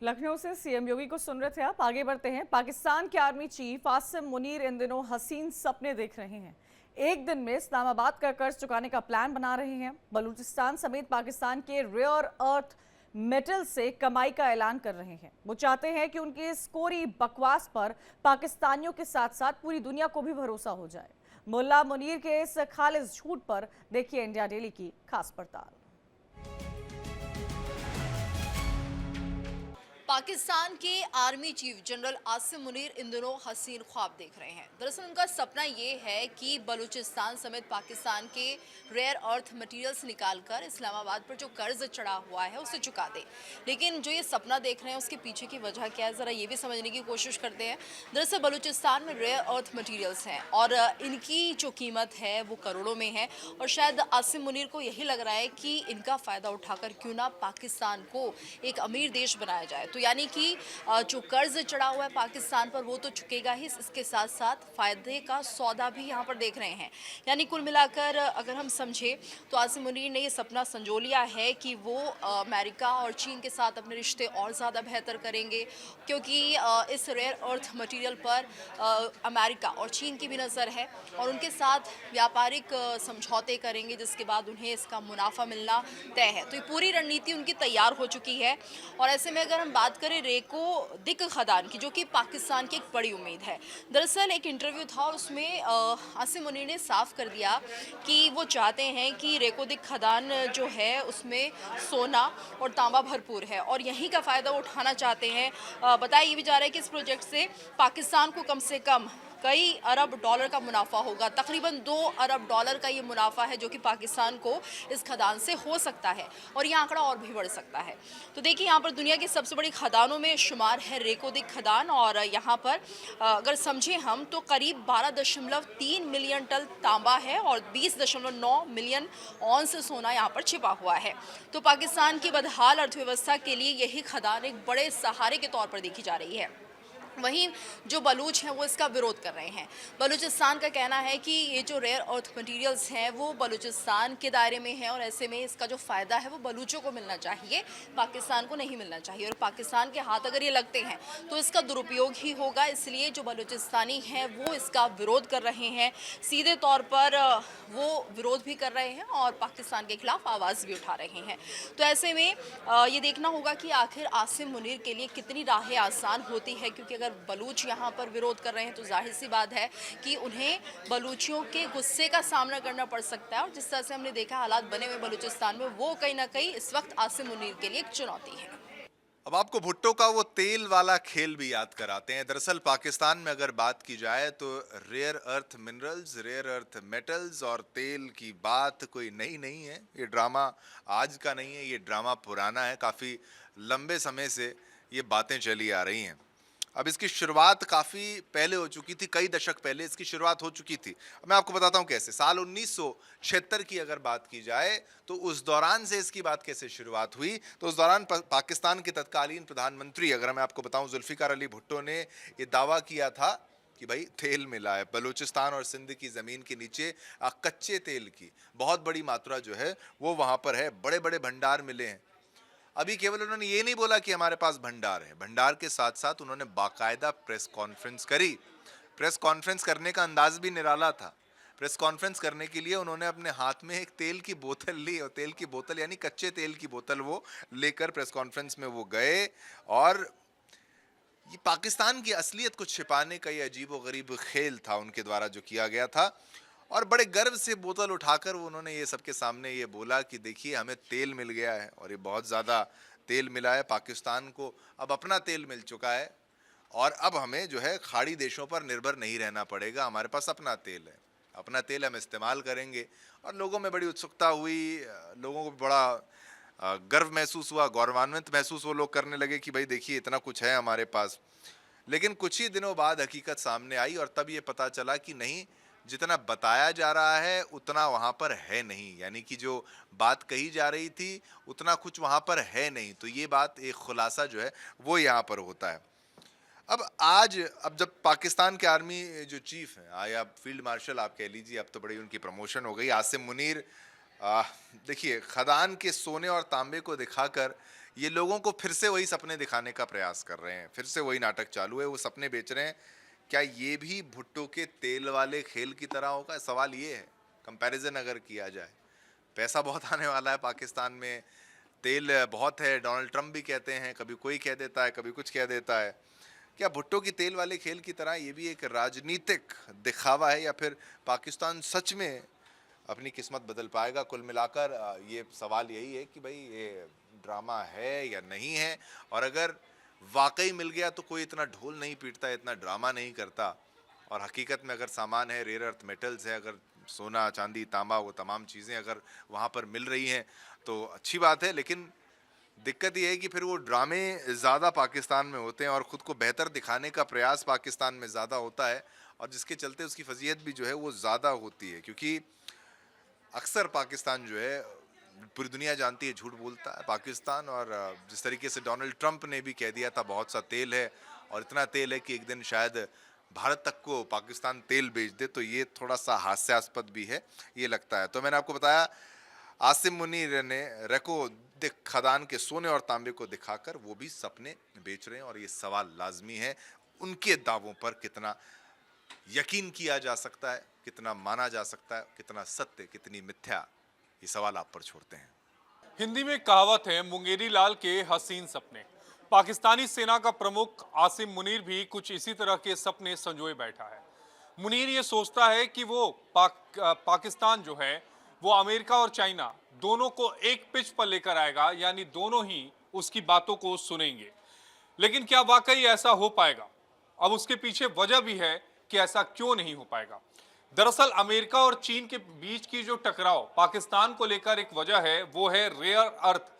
लखनऊ से सीएम योगी को सुन रहे थे आप। आगे बढ़ते हैं। पाकिस्तान के आर्मी चीफ आसिम मुनीर इन दिनों हसीन सपने देख रहे हैं। एक दिन में इस्लामाबाद का कर्ज चुकाने का प्लान बना रहे हैं। बलूचिस्तान समेत पाकिस्तान के रेयर अर्थ मेटल से कमाई का ऐलान कर रहे हैं। वो चाहते हैं कि उनकी इस कोरी बकवास पर पाकिस्तानियों के साथ साथ पूरी दुनिया को भी भरोसा हो जाए। मुल्ला मुनीर के इस खालिस झूठ पर देखिए इंडिया डेली की खास पड़ताल। पाकिस्तान के army chief general Asim Munir इन दिनों हसीन ख्वाब देख रहे हैं। दरअसल उनका सपना ये है कि बलूचिस्तान समेत पाकिस्तान के रेयर अर्थ मटेरियल्स निकालकर इस्लामाबाद पर जो कर्ज चढ़ा हुआ है उसे चुका दे। लेकिन जो ये सपना देख रहे हैं उसके पीछे की वजह क्या है, ज़रा ये भी समझने की कोशिश करते हैं। दरअसल बलूचिस्तान में रेयर अर्थ मटीरियल्स हैं और इनकी जो कीमत है वो करोड़ों में है और शायद आसिम मुनीर को यही लग रहा है कि इनका फ़ायदा उठाकर क्यों ना पाकिस्तान को एक अमीर देश बनाया जाए। तो यानी कि जो कर्ज चढ़ा हुआ है पाकिस्तान पर वो तो चुकेगा ही, इसके साथ साथ फ़ायदे का सौदा भी यहाँ पर देख रहे हैं। यानी कुल मिलाकर अगर हम समझे तो आसिम मुनीर ने ये सपना संजो लिया है कि वो अमेरिका और चीन के साथ अपने रिश्ते और ज़्यादा बेहतर करेंगे, क्योंकि इस रेयर अर्थ मटेरियल पर अमेरिका और चीन की भी नज़र है और उनके साथ व्यापारिक समझौते करेंगे जिसके बाद उन्हें इसका मुनाफा मिलना तय है। तो ये पूरी रणनीति उनकी तैयार हो चुकी है। और ऐसे में अगर हम बात करें रेको दिक खदान की, जो कि पाकिस्तान की एक बड़ी उम्मीद है। दरअसल एक इंटरव्यू था और उसमें आसिम मुनीर ने साफ कर दिया कि वो चाहते हैं कि रेको दिक खदान जो है उसमें सोना और तांबा भरपूर है और यहीं का फ़ायदा उठाना चाहते हैं। बताया ये भी जा रहा है कि इस प्रोजेक्ट से पाकिस्तान को कम से कम कई अरब डॉलर का मुनाफा होगा। तकरीबन 2 अरब डॉलर का ये मुनाफा है जो कि पाकिस्तान को इस खदान से हो सकता है और ये आंकड़ा और भी बढ़ सकता है। तो देखिए यहाँ पर दुनिया की सबसे बड़ी खदानों में शुमार है रेको दिक खदान और यहाँ पर अगर समझें हम तो करीब 12.3 मिलियन टन तांबा है और 20.9 मिलियन औंस सोना यहाँ पर छिपा हुआ है। तो पाकिस्तान की बदहाल अर्थव्यवस्था के लिए यही खदान एक बड़े सहारे के तौर पर देखी जा रही है। वहीं जो बलूच हैं वो इसका विरोध कर रहे हैं। बलूचिस्तान का कहना है कि ये जो रेयर अर्थ मटेरियल्स हैं वो बलूचिस्तान के दायरे में हैं और ऐसे में इसका जो फ़ायदा है वो बलूचों को मिलना चाहिए, पाकिस्तान को नहीं मिलना चाहिए। और पाकिस्तान के हाथ अगर ये लगते हैं तो इसका दुरुपयोग ही होगा, इसलिए जो बलूचिस्तानी हैं वो इसका विरोध कर रहे हैं। सीधे तौर पर वो विरोध भी कर रहे हैं और पाकिस्तान के खिलाफ आवाज़ भी उठा रहे हैं। तो ऐसे में ये देखना होगा कि आखिर आसिम मुनीर के लिए कितनी राहें आसान होती है, क्योंकि अगर बलूच यहाँ पर विरोध कर रहे हैं तो जाहिर सी बात है कि उन्हें बलूचियों के गुस्से का सामना करना पड़ सकता है और जिस तरह से हमने देखा हालात बने हुए बलूचिस्तान में, वो कहीं ना कहीं इस वक्त आसिम मुनीर के लिए एक चुनौती है। अब आपको भुट्टो का वो तेल वाला खेल भी याद कराते हैं। दरअसल पाकिस्तान में अगर बात की जाए तो rare earth minerals, rare earth metals और तेल की बात कोई नई नहीं है। ये ड्रामा आज का नहीं है, ये ड्रामा पुराना है। काफ़ी लंबे समय से ये बातें चली आ रही हैं। अब इसकी शुरुआत काफ़ी पहले हो चुकी थी, कई दशक पहले इसकी शुरुआत हो चुकी थी। अब मैं आपको बताता हूँ कैसे। साल 1976 की अगर बात की जाए तो उस दौरान से इसकी बात कैसे शुरुआत हुई, तो उस दौरान पाकिस्तान के तत्कालीन प्रधानमंत्री, अगर मैं आपको बताऊं, जुल्फिकार अली भुट्टो ने ये दावा किया था कि भाई तेल मिला है बलूचिस्तान और सिंध की ज़मीन के नीचे। कच्चे तेल की बहुत बड़ी मात्रा जो है वो वहाँ पर है, बड़े बड़े भंडार मिले हैं। अभी केवल उन्होंने ये नहीं बोला कि हमारे पास भंडार है, भंडार के साथ साथ उन्होंने बाकायदा प्रेस कॉन्फ्रेंस करी। प्रेस कॉन्फ्रेंस करने का अंदाज भी निराला था। प्रेस कॉन्फ्रेंस करने के लिए उन्होंने अपने हाथ में एक तेल की बोतल ली और तेल की बोतल यानी कच्चे तेल की बोतल वो लेकर प्रेस कॉन्फ्रेंस में वो गए और ये पाकिस्तान की असलियत को छिपाने का ये अजीबोगरीब खेल था उनके द्वारा जो किया गया था। और बड़े गर्व से बोतल उठाकर वो उन्होंने ये सबके सामने ये बोला कि देखिए हमें तेल मिल गया है और ये बहुत ज़्यादा तेल मिला है। पाकिस्तान को अब अपना तेल मिल चुका है और अब हमें जो है खाड़ी देशों पर निर्भर नहीं रहना पड़ेगा, हमारे पास अपना तेल है, अपना तेल हम इस्तेमाल करेंगे। और लोगों में बड़ी उत्सुकता हुई, लोगों को बड़ा गर्व महसूस हुआ, गौरवान्वित महसूस वो लोग करने लगे कि भाई देखिए इतना कुछ है हमारे पास। लेकिन कुछ ही दिनों बाद हकीकत सामने आई और तब ये पता चला कि नहीं, जितना बताया जा रहा है उतना वहाँ पर है नहीं। यानी कि जो बात कही जा रही थी उतना कुछ वहाँ पर है नहीं। तो ये बात, एक खुलासा जो है वो यहाँ पर होता है। अब जब पाकिस्तान के आर्मी जो चीफ हैं, या फील्ड मार्शल आप कह लीजिए, अब तो बड़ी उनकी प्रमोशन हो गई, आसिम मुनीर, देखिए खदान के सोने और तांबे को दिखाकर ये लोगों को फिर से वही सपने दिखाने का प्रयास कर रहे हैं, फिर से वही नाटक चालू है, वो सपने बेच रहे हैं। क्या ये भी भुट्टो के तेल वाले खेल की तरह होगा? सवाल ये है, कंपैरिजन अगर किया जाए। पैसा बहुत आने वाला है पाकिस्तान में, तेल बहुत है, डोनाल्ड ट्रंप भी कहते हैं, कभी कोई कह देता है, कभी कुछ कह देता है। क्या भुट्टो की तेल वाले खेल की तरह ये भी एक राजनीतिक दिखावा है, या फिर पाकिस्तान सच में अपनी किस्मत बदल पाएगा? कुल मिलाकर ये सवाल यही है कि भाई ये ड्रामा है या नहीं है, और अगर वाकई मिल गया तो कोई इतना ढोल नहीं पीटता, इतना ड्रामा नहीं करता, और हकीकत में अगर सामान है, रेयर अर्थ मेटल्स है, अगर सोना चांदी तांबा वो तमाम चीज़ें अगर वहाँ पर मिल रही हैं तो अच्छी बात है। लेकिन दिक्कत ये है कि फिर वो ड्रामे ज़्यादा पाकिस्तान में होते हैं और ख़ुद को बेहतर दिखाने का प्रयास पाकिस्तान में ज़्यादा होता है, और जिसके चलते उसकी फजीहत भी जो है वो ज़्यादा होती है। क्योंकि अक्सर पाकिस्तान जो है, पूरी दुनिया जानती है, झूठ बोलता है पाकिस्तान। और जिस तरीके से डोनाल्ड ट्रंप ने भी कह दिया था बहुत सा तेल है, और इतना तेल है कि एक दिन शायद भारत तक को पाकिस्तान तेल बेच दे, तो ये थोड़ा सा हास्यास्पद भी है, ये लगता है। तो मैंने आपको बताया आसिम मुनीर ने रेको खदान के सोने और तांबे को दिखाकर वो भी सपने बेच रहे हैं, और ये सवाल लाजमी है, उनके दावों पर कितना यकीन किया जा सकता है, कितना माना जा सकता है, कितना सत्य, कितनी मिथ्या, ये सवाल आप पर छोड़ते हैं। हिंदी में कहावत है, मुंगेरी लाल के हसीन सपने। पाकिस्तानी सेना का प्रमुख आसिम मुनीर भी कुछ इसी तरह के सपने संजोए बैठा है। मुनीर ये सोचता है कि वो पाकिस्तान जो है वो अमेरिका और चाइना दोनों को एक पिच पर लेकर आएगा, यानी दोनों ही उसकी बातों को सुनेंगे। लेकिन क्या वाकई ऐसा हो पाएगा? अब उसके पीछे वजह भी है कि ऐसा क्यों नहीं हो पाएगा। दरअसल अमेरिका और चीन के बीच की जो टकराव पाकिस्तान को लेकर एक वजह है, वो है रेयर अर्थ।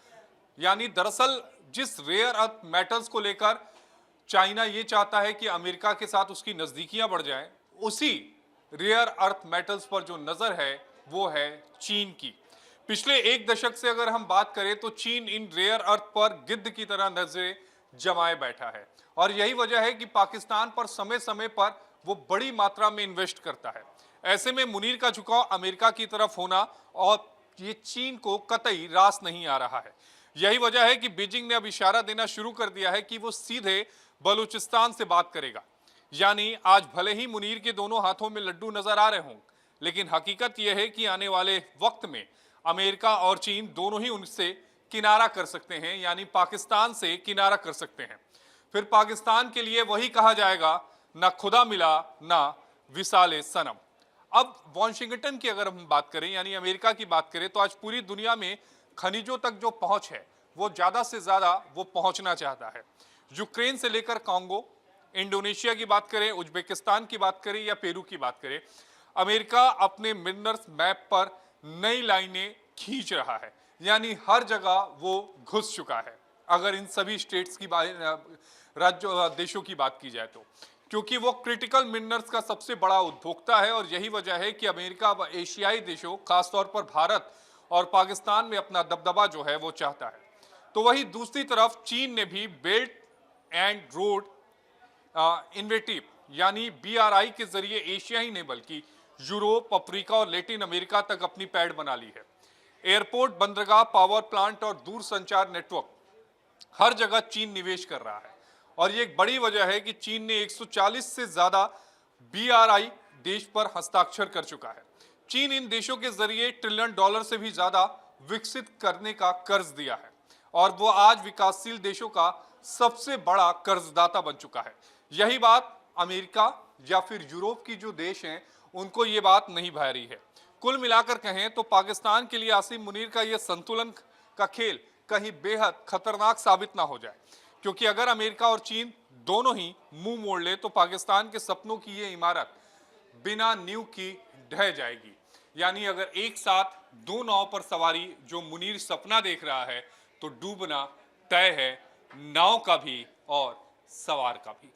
यानी दरअसल जिस रेयर अर्थ मेटल्स को लेकर चाइना ये चाहता है कि अमेरिका के साथ उसकी नजदीकियां बढ़ जाएं, उसी रेयर अर्थ मेटल्स पर जो नजर है वो है चीन की। पिछले एक दशक से अगर हम बात करें तो चीन इन रेयर अर्थ पर गिद्ध की तरह नजरें जमाए बैठा है, और यही वजह है कि पाकिस्तान पर समय समय पर वो बड़ी मात्रा में इन्वेस्ट करता है। ऐसे में मुनीर का झुकाव अमेरिका की तरफ होना और ये चीन को कतई रास नहीं आ रहा है। यही वजह है कि बीजिंग ने अब इशारा देना शुरू कर दिया है कि वो सीधे बलूचिस्तान से बात करेगा। यानी आज भले ही मुनीर के दोनों हाथों में लड्डू नजर आ रहे हों, लेकिन हकीकत यह है कि आने वाले वक्त में अमेरिका और चीन दोनों ही उनसे किनारा कर सकते हैं, यानी पाकिस्तान से किनारा कर सकते हैं। फिर पाकिस्तान के लिए वही कहा जाएगा, ना खुदा मिला ना विसाले सनम। अब वॉशिंगटन की अगर हम बात करें, यानी अमेरिका की बात करें, तो आज पूरी दुनिया में खनिजों तक जो पहुंच है वो ज्यादा से ज्यादा वो पहुंचना चाहता है। यूक्रेन से लेकर कांगो, इंडोनेशिया की बात करें, उज्बेकिस्तान की बात करें या पेरू की बात करें, अमेरिका अपने मिनरल्स मैप पर नई लाइनें खींच रहा है। यानी हर जगह वो घुस चुका है, अगर इन सभी स्टेट्स की राज्यों देशों की बात की जाए तो, क्योंकि वो क्रिटिकल मिनरल्स का सबसे बड़ा उपभोक्ता है। और यही वजह है कि अमेरिका अब एशियाई देशों, खासतौर पर भारत और पाकिस्तान में अपना दबदबा जो है वो चाहता है। तो वही दूसरी तरफ चीन ने भी बेल्ट एंड रोड इनिशिएटिव यानी BRI के जरिए एशिया ही नहीं बल्कि यूरोप, अफ्रीका और लैटिन अमेरिका तक अपनी पैड़ बना ली है। एयरपोर्ट, बंदरगाह, पावर प्लांट और दूरसंचार नेटवर्क, हर जगह चीन निवेश कर रहा है। और ये एक बड़ी वजह है कि चीन ने 140 से ज्यादा BRI देश पर हस्ताक्षर कर चुका है। चीन इन देशों के जरिए $1 ट्रिलियन से भी ज्यादा विकसित करने का कर्ज दिया है, और वो आज विकासशील देशों का सबसे बड़ा कर्जदाता बन चुका है। यही बात अमेरिका या फिर यूरोप की जो देश हैं उनको ये बात नहीं भा रही है। कुल मिलाकर कहें तो पाकिस्तान के लिए आसिम मुनीर का यह संतुलन का खेल कहीं बेहद खतरनाक साबित ना हो जाए, क्योंकि अगर अमेरिका और चीन दोनों ही मुंह मोड़ ले तो पाकिस्तान के सपनों की ये इमारत बिना नींव की ढह जाएगी। यानी अगर एक साथ दो नाव पर सवारी जो मुनीर सपना देख रहा है तो डूबना तय है, नाव का भी और सवार का भी।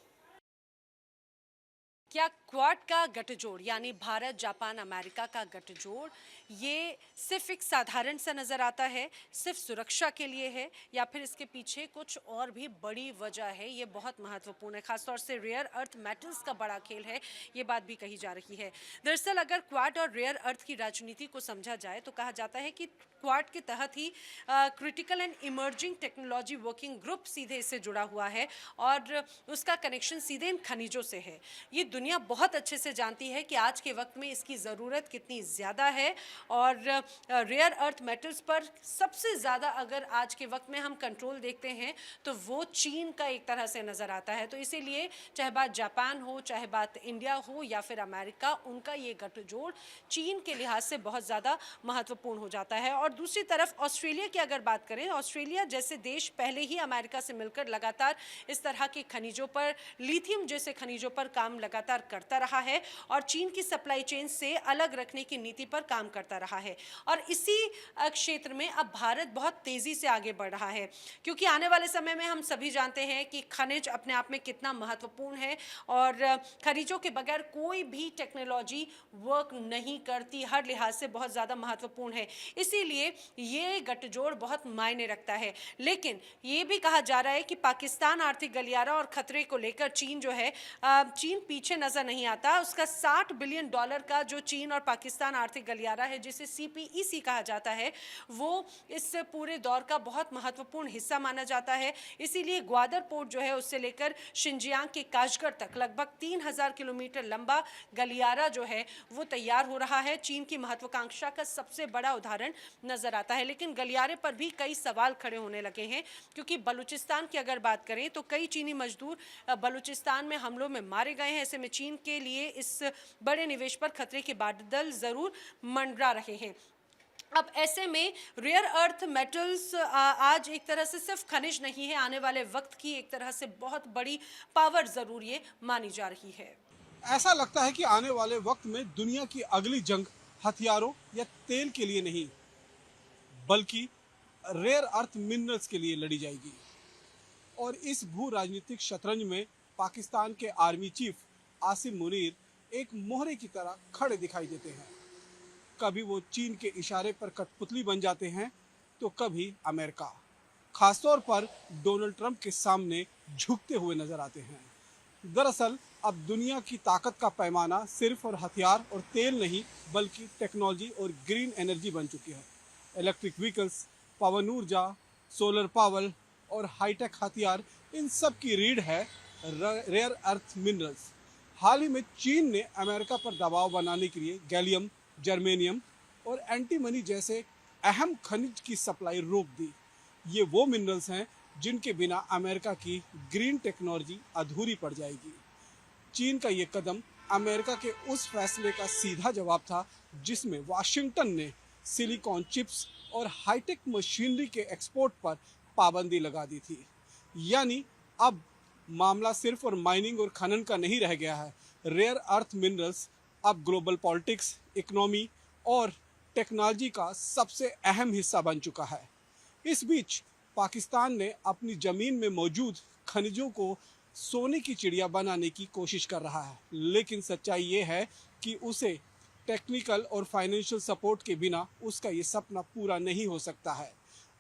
क्या क्वाड का गठजोड़ यानी भारत, जापान, अमेरिका का गठजोड़ ये सिर्फ एक साधारण सा नज़र आता है, सिर्फ सुरक्षा के लिए है, या फिर इसके पीछे कुछ और भी बड़ी वजह है, ये बहुत महत्वपूर्ण है। खासतौर से रेयर अर्थ मेटल्स का बड़ा खेल है, ये बात भी कही जा रही है। दरअसल अगर क्वाड और रेयर अर्थ की राजनीति को समझा जाए तो कहा जाता है कि क्वाड के तहत ही critical and emerging technology working group सीधे इससे जुड़ा हुआ है और उसका कनेक्शन सीधे इन खनिजों से है। ये दुनिया बहुत अच्छे से जानती है कि आज के वक्त में इसकी ज़रूरत कितनी ज़्यादा है और रेयर अर्थ मेटल्स पर सबसे ज़्यादा अगर आज के वक्त में हम कंट्रोल देखते हैं तो वो चीन का एक तरह से नज़र आता है। तो इसीलिए चाहे बात जापान हो, चाहे बात इंडिया हो या फिर अमेरिका, उनका ये गठजोड़ चीन के लिहाज से बहुत ज़्यादा महत्वपूर्ण हो जाता है। और दूसरी तरफ ऑस्ट्रेलिया की अगर बात करें, ऑस्ट्रेलिया जैसे देश पहले ही अमेरिका से मिलकर लगातार इस तरह के खनिजों पर, लिथियम जैसे खनिजों पर काम लगातार करता रहा है और चीन की सप्लाई चेन से अलग रखने की नीति पर काम करता रहा है। और इसी क्षेत्र में अब भारत बहुत तेजी से आगे बढ़ रहा है, क्योंकि आने वाले समय में हम सभी जानते हैं कि खनिज अपने आप में कितना महत्वपूर्ण है और खनिजों के बगैर कोई भी टेक्नोलॉजी वर्क नहीं करती, हर लिहाज से बहुत ज़्यादा महत्वपूर्ण है। इसीलिए ये गठजोड़ बहुत मायने रखता है। लेकिन ये भी कहा जा रहा है कि पाकिस्तान आर्थिक गलियारा और खतरे को लेकर चीन जो है, चीन पीछे नजर नहीं आता। उसका $60 बिलियन का जो चीन और पाकिस्तान आर्थिक गलियारा है, जिसे CPEC कहा जाता है, वो इस पूरे दौर का बहुत महत्वपूर्ण हिस्सा माना जाता है। इसीलिए ग्वादर पोर्ट जो है उससे लेकर शिनजियांग के काशगर तक लगभग 3000 किलोमीटर लंबा गलियारा जो है वो तैयार हो रहा है। चीन की महत्वाकांक्षा का सबसे बड़ा उदाहरण नजर आता है। लेकिन गलियारे पर भी कई सवाल खड़े होने लगे हैं, क्योंकि बलूचिस्तान की अगर बात करें तो कई चीनी मजदूर बलूचिस्तान में हमलों में मारे गए हैं। ऐसे में चीन के लिए इस बड़े निवेश पर खतरे के बादल जरूर मंडरा रहे हैं। अब ऐसे में रेयर अर्थ मेटल्स आज एक तरह से सिर्फ खनिज नहीं है, आने वाले वक्त की एक तरह से बहुत बड़ी पावर जरूर ये मानी जा रही है। ऐसा लगता है कि आने वाले वक्त में दुनिया की अगली जंग हथियारों या तेल के लिए नहीं, बल्कि रेयर अर्थ मिनरल्स के लिए लड़ी जाएगी। और इस भू राजनीतिक शतरंज में पाकिस्तान के आर्मी चीफ आसिम मुनीर एक मोहरे की तरह खड़े दिखाई देते हैं। कभी वो चीन के इशारे पर कठपुतली बन जाते हैं तो कभी अमेरिका, खासतौर पर डोनाल्ड ट्रंप के सामने झुकते हुए नजर आते हैं। दरअसल अब दुनिया की ताकत का पैमाना सिर्फ और हथियार और तेल नहीं, बल्कि टेक्नोलॉजी और ग्रीन एनर्जी बन चुकी है। इलेक्ट्रिक व्हीकल्स, पवन ऊर्जा, सोलर पावर और हाईटेक हथियार, इन सब की रीढ़ है रेयर अर्थ मिनरल्स। हाल ही में चीन ने अमेरिका पर दबाव बनाने के लिए गैलियम, जर्मेनियम और एंटीमनी जैसे अहम खनिज की सप्लाई रोक दी। ये वो मिनरल्स हैं जिनके बिना अमेरिका की ग्रीन टेक्नोलॉजी अधूरी पड़ जाएगी। चीन का ये कदम अमेरिका के उस फैसले का सीधा जवाब था जिसमें वाशिंगटन ने सिलिकॉन चिप्स और हाईटेक मशीनरी के एक्सपोर्ट पर पाबंदी लगा दी थी। यानी अब मामला सिर्फ और माइनिंग और खनन का नहीं रह गया है। रेयर अर्थ मिनरल्स अब ग्लोबल पॉलिटिक्स, इकोनॉमी और टेक्नोलॉजी का सबसे अहम हिस्सा बन चुका है। इस बीच पाकिस्तान ने अपनी ज़मीन में मौजूद खनिजों को सोने की चिड़िया बनाने की कोशिश कर रहा है, लेकिन सच्चाई ये है कि उसे टेक्निकल और फाइनेंशियल सपोर्ट के बिना उसका ये सपना पूरा नहीं हो सकता है।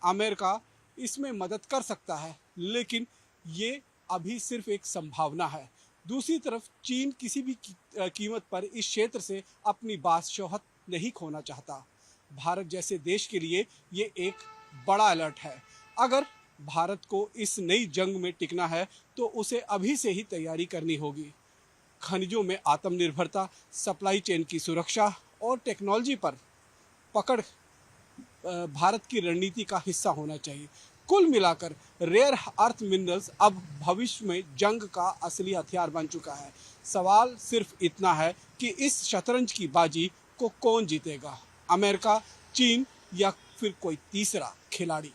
अमेरिका इसमें मदद कर सकता है, लेकिन ये अभी सिर्फ एक संभावना है। दूसरी तरफ चीन किसी भी कीमत पर इस क्षेत्र से अपनी बादशाहत नहीं खोना चाहता। भारत जैसे देश के लिए ये एक बड़ा अलर्ट है। अगर भारत को इस नई जंग में टिकना है तो उसे अभी से ही तैयारी करनी होगी। खनिजों में आत्मनिर्भरता, सप्लाई चेन की सुरक्षा और टेक्नोलॉजी पर पकड़ भारत की रणनीति का हिस्सा होना चाहिए। कुल मिलाकर रेयर अर्थ मिनरल्स अब भविष्य में जंग का असली हथियार बन चुका है। सवाल सिर्फ इतना है कि इस शतरंज की बाजी को कौन जीतेगा, अमेरिका, चीन या फिर कोई तीसरा खिलाड़ी।